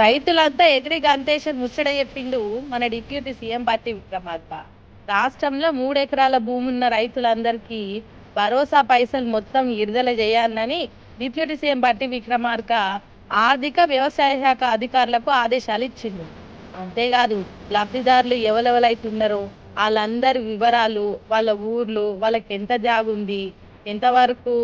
రైతులంతా ఎగిరి గంతేసి ముచ్చట చెప్పిండు మన డిప్యూటీ సీఎం బట్టి విక్రమార్క. రాష్ట్రంలో 3 ఎకరాల భూమి ఉన్న రైతులందరికీ భరోసా పైసలు మొత్తం విడుదల చేయాలని డిప్యూటీ సీఎం బట్టి విక్రమార్క ఆర్థిక వ్యవసాయ శాఖ అధికారులకు ఆదేశాలు ఇచ్చిండు. అంతేకాదు లబ్ధిదారులు ఎవరెవరైతున్నారో వాళ్ళందరి వివరాలు, వాళ్ళ ఊర్లు, వాళ్ళకి ఎంత జాగుంది, ఎంతవరకు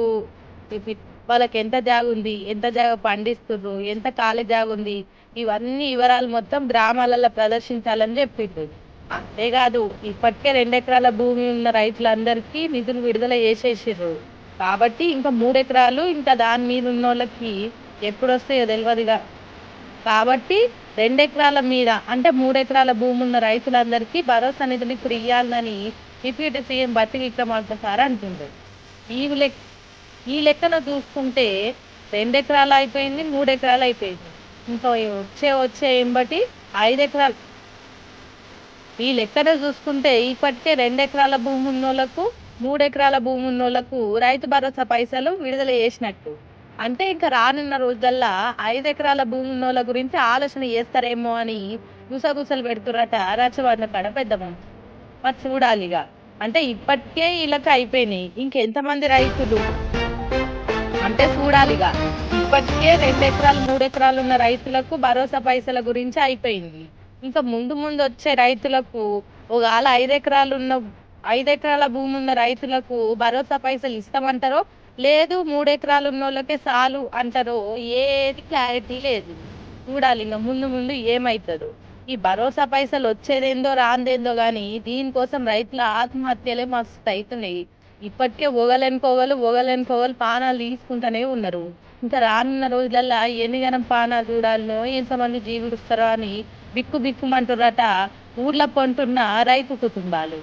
వాళ్ళకి ఎంత జాగుంది, ఎంత జాగ పండిస్తుర్రు, ఎంత ఖాళీ జాగుంది, ఇవన్నీ వివరాలు మొత్తం గ్రామాలలో ప్రదర్శించాలని చెప్పిండు. అంతేకాదు ఇప్పటికే 2 ఎకరాల భూమి ఉన్న రైతులందరికీ నిధులు విడుదల చేసేసిర్రు. కాబట్టి ఇంకా 3 ఎకరాలు ఇంకా దాని మీద ఉన్న వాళ్ళకి ఎప్పుడు వస్తాయో తెలియదుగా. కాబట్టి 2 ఎకరాల మీద అంటే 3 ఎకరాల భూమి ఉన్న రైతులందరికీ భరోసా నిధులు ఇప్పుడు ఇవ్వాలని డిప్యూటీ సీఎం బట్టి విక్రమార్క సార్ అంటుండ్రు. ఈ లెక్కన చూసుకుంటే 2 ఎకరాలు అయిపోయింది, 3 ఎకరాలు అయిపోయింది. ఇంకా వచ్చే బట్టి 5 ఎకరాలు. ఈ లెక్కన చూసుకుంటే ఇప్పటికే 2 ఎకరాల భూమి ఉన్నోళ్లకు, 3 ఎకరాల భూమి ఉన్నోళ్లకు రైతు భరోసా పైసలు విడుదల చేసినట్టు. అంటే ఇంకా రానున్న రోజుల్లో 5 ఎకరాల భూమి ఉన్నోళ్ళ గురించి ఆలోచన చేస్తారేమో అని గుసగుసలు పెడుతురట రచ్చబండ కాడ పెద్ద మనిషి. మరి చూడాలిగా. అంటే ఇప్పటికే వీళ్ళకి అయిపోయినాయి, ఇంకెంతమంది రైతులు అంటే చూడాలిగా. ఇప్పటికే 2 ఎకరాలు 3 ఎకరాలు ఉన్న రైతులకు భరోసా పైసల గురించి అయిపోయింది. ఇంకా ముందు వచ్చే రైతులకు ఒకవేళ 5 ఎకరాల భూమి ఉన్న రైతులకు భరోసా పైసలు ఇస్తామంటారో లేదు 3 ఎకరాలు ఉన్న వాళ్ళకే చాలు అంటారో ఏది క్లారిటీ లేదు. చూడాలి ఇంకా ముందు ఏమవుతుందో. ఈ భరోసా పైసలు వచ్చేదేందో రాందేందో కానీ దీనికోసం రైతుల ఆత్మహత్యలే మస్తు అవుతున్నాయి. ఇప్పటికే ఒగలెనుకోగలు పానాలు తీసుకుంటూనే ఉన్నారు. ఇంకా రానున్న రోజులల్లో ఎన్ని గనం పానాలు చూడాలనో, ఎంతమంది జీవిస్తారో అని బిక్కుమంటురట ఊర్లో పంటున్న రైతు కుటుంబాలు.